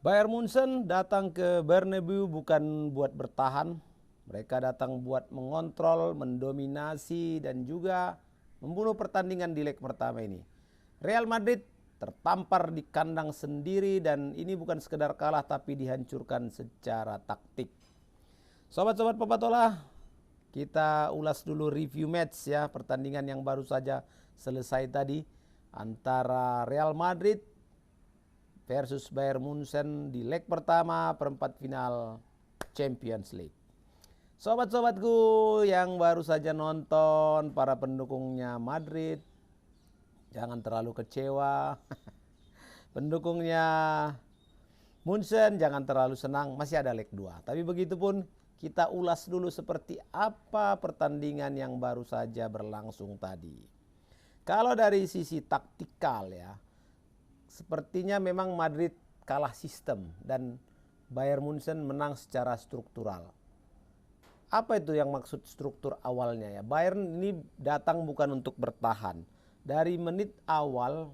Bayern Munchen datang ke Bernabeu bukan buat bertahan. Mereka datang buat mengontrol, mendominasi, dan juga membunuh pertandingan di leg pertama ini. Real Madrid tertampar di kandang sendiri dan ini bukan sekedar kalah tapi dihancurkan secara taktik. Sobat-sobat Papatola, kita ulas dulu review match ya, pertandingan yang baru saja selesai tadi antara Real Madrid versus Bayern Munchen di leg pertama perempat final Champions League. Sobat-sobatku yang baru saja nonton, para pendukungnya Madrid, jangan terlalu kecewa. Pendukungnya Munchen jangan terlalu senang, masih ada leg 2. Tapi begitupun kita ulas dulu seperti apa pertandingan yang baru saja berlangsung tadi. Kalau dari sisi taktikal ya, sepertinya memang Madrid kalah sistem dan Bayern Munchen menang secara struktural. Apa itu yang maksud struktur awalnya ya? Bayern ini datang bukan untuk bertahan. Dari menit awal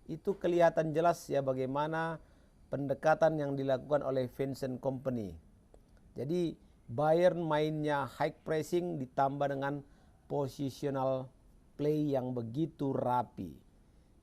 itu kelihatan jelas ya bagaimana pendekatan yang dilakukan oleh Vincent Kompany. Jadi Bayern mainnya high pressing ditambah dengan positional play yang begitu rapi.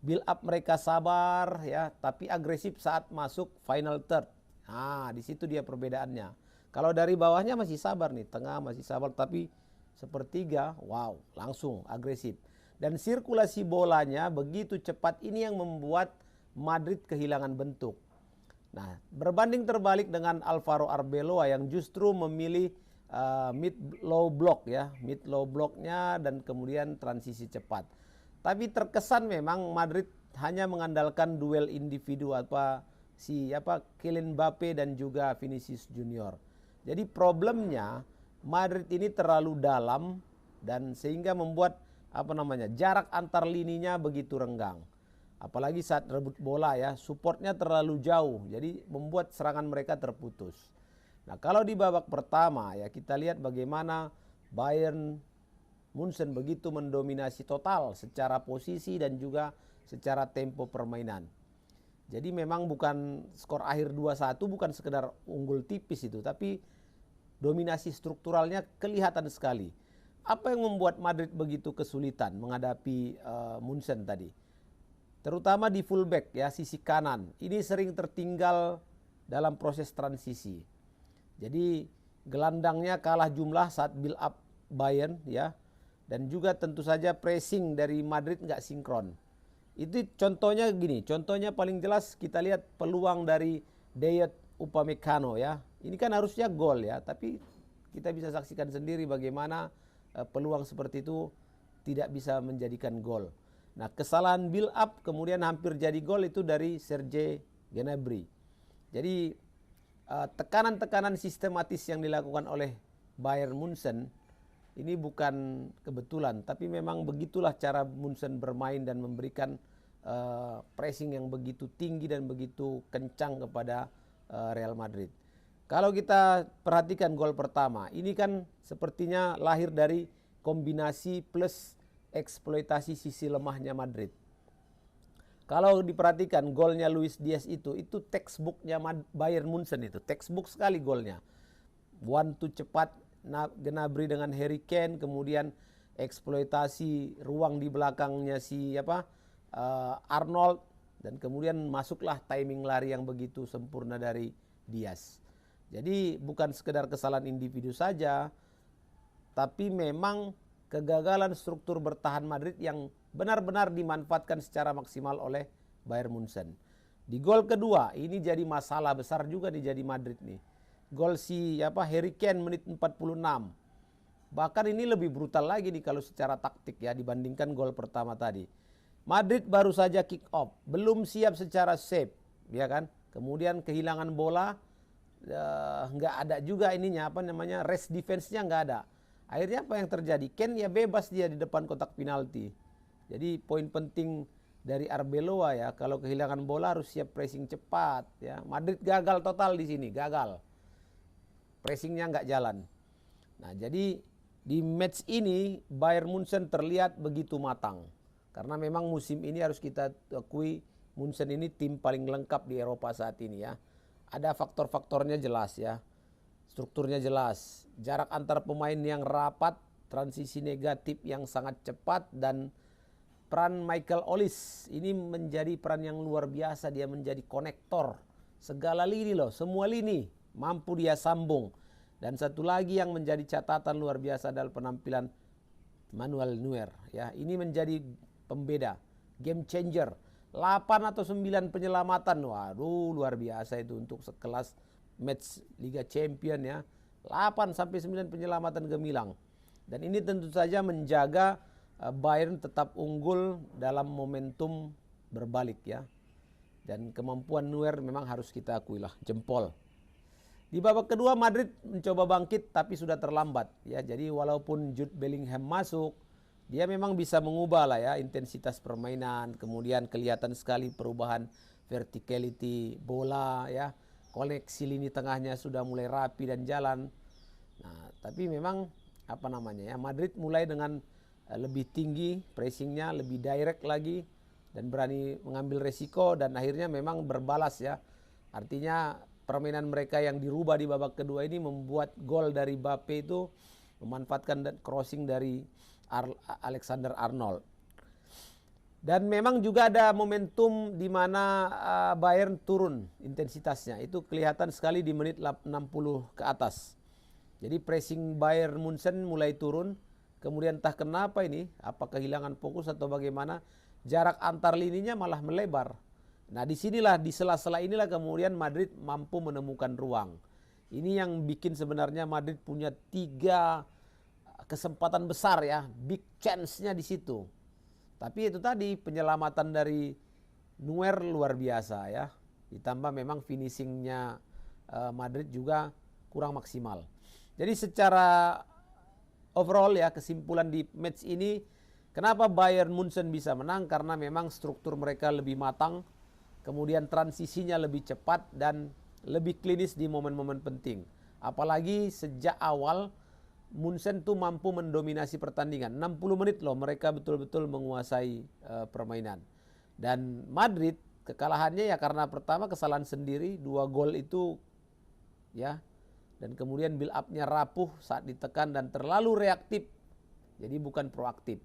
Build up mereka sabar ya, tapi agresif saat masuk final third. Nah, di situ dia perbedaannya. Kalau dari bawahnya masih sabar nih, tengah masih sabar, tapi sepertiga, wow, langsung agresif. Dan sirkulasi bolanya begitu cepat, ini yang membuat Madrid kehilangan bentuk. Nah, berbanding terbalik dengan Alvaro Arbeloa yang justru memilih mid low block ya, mid low blocknya dan kemudian transisi cepat. Tapi terkesan memang Madrid hanya mengandalkan duel individu Kylian Mbappe dan juga Vinicius Junior. Jadi problemnya Madrid ini terlalu dalam dan sehingga membuat jarak antar lininya begitu renggang. Apalagi saat rebut bola ya, supportnya terlalu jauh, jadi membuat serangan mereka terputus. Nah kalau di babak pertama ya kita lihat bagaimana Bayern Munchen begitu mendominasi total secara posisi dan juga secara tempo permainan. Jadi memang bukan skor akhir 2-1 bukan sekedar unggul tipis itu, tapi dominasi strukturalnya kelihatan sekali. Apa yang membuat Madrid begitu kesulitan menghadapi Munchen tadi? Terutama di fullback ya, sisi kanan. Ini sering tertinggal dalam proses transisi. Jadi gelandangnya kalah jumlah saat build up Bayern ya. Dan juga tentu saja pressing dari Madrid nggak sinkron. Itu contohnya gini, contohnya paling jelas kita lihat peluang dari Dayot Upamecano ya. Ini kan harusnya gol ya, tapi kita bisa saksikan sendiri bagaimana peluang seperti itu tidak bisa menjadikan gol. Nah, kesalahan build up kemudian hampir jadi gol itu dari Serge Gnabry. Jadi tekanan-tekanan sistematis yang dilakukan oleh Bayern Munchen ini bukan kebetulan, tapi memang begitulah cara Munchen bermain dan memberikan pressing yang begitu tinggi dan begitu kencang kepada Real Madrid. Kalau kita perhatikan gol pertama, ini kan sepertinya lahir dari kombinasi plus eksploitasi sisi lemahnya Madrid. Kalau diperhatikan golnya Luis Diaz itu textbooknya Bayern Munchen itu, textbook sekali golnya. One two cepat, Gnabry dengan Harry Kane, kemudian eksploitasi ruang di belakangnya Arnold, dan kemudian masuklah timing lari yang begitu sempurna dari Diaz. Jadi bukan sekedar kesalahan individu saja, tapi memang kegagalan struktur bertahan Madrid yang benar-benar dimanfaatkan secara maksimal oleh Bayern Munchen. Di gol kedua ini jadi masalah besar juga jadi Madrid nih. Gol Harry Kane menit 46. Bahkan ini lebih brutal lagi nih kalau secara taktik ya dibandingkan gol pertama tadi. Madrid baru saja kick off, belum siap secara shape, ya kan? Kemudian kehilangan bola, nggak ada juga rest defense-nya nggak ada. Akhirnya apa yang terjadi? Kane ya bebas dia di depan kotak penalti. Jadi poin penting dari Arbeloa ya, kalau kehilangan bola harus siap pressing cepat ya. Madrid gagal total di sini, gagal. Pressingnya nggak jalan. Nah, jadi di match ini Bayern Munchen terlihat begitu matang. Karena memang musim ini harus kita akui Munchen ini tim paling lengkap di Eropa saat ini ya. ada faktor-faktornya jelas ya. Strukturnya jelas. Jarak antar pemain yang rapat, transisi negatif yang sangat cepat, dan peran Michael Olise ini menjadi peran yang luar biasa. Dia menjadi konektor segala lini loh, semua lini mampu dia sambung. Dan satu lagi yang menjadi catatan luar biasa adalah penampilan Manuel Neuer ya. Ini menjadi pembeda, game changer. 8 atau 9 penyelamatan. Waduh, luar biasa itu untuk sekelas match Liga Champion ya. 8 sampai 9 penyelamatan gemilang. Dan ini tentu saja menjaga Bayern tetap unggul dalam momentum berbalik ya. Dan kemampuan Neuer memang harus kita akui lah, jempol. Di babak kedua Madrid mencoba bangkit tapi sudah terlambat ya. Jadi walaupun Jude Bellingham masuk, dia memang bisa mengubah lah ya intensitas permainan, kemudian kelihatan sekali perubahan verticality bola ya. Koneksi lini tengahnya sudah mulai rapi dan jalan. Nah, tapi memang Madrid mulai dengan lebih tinggi pressingnya, lebih direct lagi dan berani mengambil resiko, dan akhirnya memang berbalas ya. Artinya permainan mereka yang dirubah di babak kedua ini membuat gol dari Mbappe itu memanfaatkan crossing dari Alexander Arnold. Dan memang juga ada momentum di mana Bayern turun intensitasnya. Itu kelihatan sekali di menit 60 ke atas. Jadi pressing Bayern Munchen mulai turun. Kemudian entah kenapa ini, apa kehilangan fokus atau bagaimana, jarak antar lininya malah melebar. Nah disinilah, di sela-sela inilah kemudian Madrid mampu menemukan ruang. Ini yang bikin sebenarnya Madrid punya 3 kesempatan besar ya, big chance-nya di situ. Tapi itu tadi penyelamatan dari Neuer luar biasa ya. Ditambah memang finishingnya Madrid juga kurang maksimal. Jadi secara overall ya, kesimpulan di match ini, kenapa Bayern Munchen bisa menang? Karena memang struktur mereka lebih matang, kemudian transisinya lebih cepat dan lebih klinis di momen-momen penting. Apalagi sejak awal Munchen tuh mampu mendominasi pertandingan. 60 menit loh mereka betul-betul menguasai permainan. Dan Madrid kekalahannya ya karena pertama kesalahan sendiri, 2 gol itu ya. Dan kemudian build up-nya rapuh saat ditekan dan terlalu reaktif. Jadi bukan proaktif.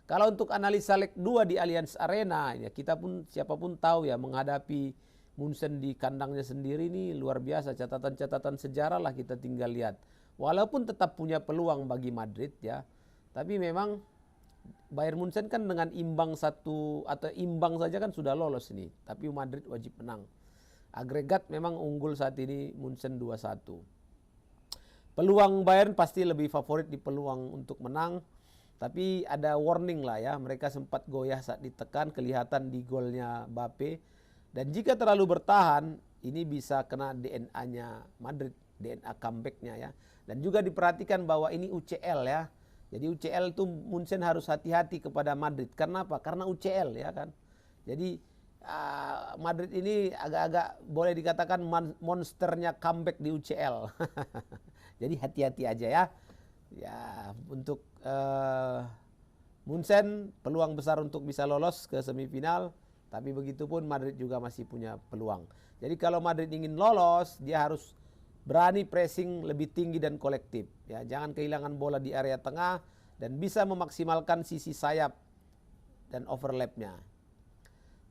Kalau untuk analisa leg 2 di Allianz Arena, ya kita pun siapapun tahu ya, menghadapi Munchen di kandangnya sendiri ini luar biasa. Catatan-catatan sejarah lah kita tinggal lihat. Walaupun tetap punya peluang bagi Madrid ya, tapi memang Bayern Munchen kan dengan imbang saja kan sudah lolos ini. Tapi Madrid wajib menang. Agregat memang unggul saat ini Munchen 2-1. Peluang Bayern pasti lebih favorit di peluang untuk menang. Tapi ada warning lah ya, mereka sempat goyah saat ditekan, kelihatan di golnya Mbappe. Dan jika terlalu bertahan, ini bisa kena DNA-nya Madrid, DNA comeback-nya ya. Dan juga diperhatikan bahwa ini UCL ya. Jadi UCL itu Munchen harus hati-hati kepada Madrid. Karena apa? Karena UCL ya kan. Jadi Madrid ini agak-agak boleh dikatakan monsternya comeback di UCL. Jadi hati-hati aja ya. Ya untuk Munchen peluang besar untuk bisa lolos ke semifinal. Tapi begitupun Madrid juga masih punya peluang. Jadi kalau Madrid ingin lolos, dia harus berani pressing lebih tinggi dan kolektif. Ya, jangan kehilangan bola di area tengah dan bisa memaksimalkan sisi sayap dan overlapnya.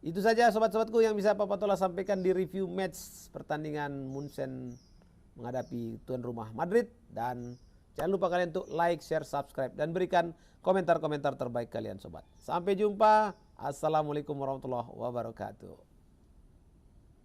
Itu saja sobat-sobatku yang bisa Papa Tola sampaikan di review match pertandingan Munchen menghadapi tuan rumah Madrid. Dan jangan lupa kalian untuk like, share, subscribe, dan berikan komentar-komentar terbaik kalian sobat. Sampai jumpa. Assalamualaikum warahmatullahi wabarakatuh.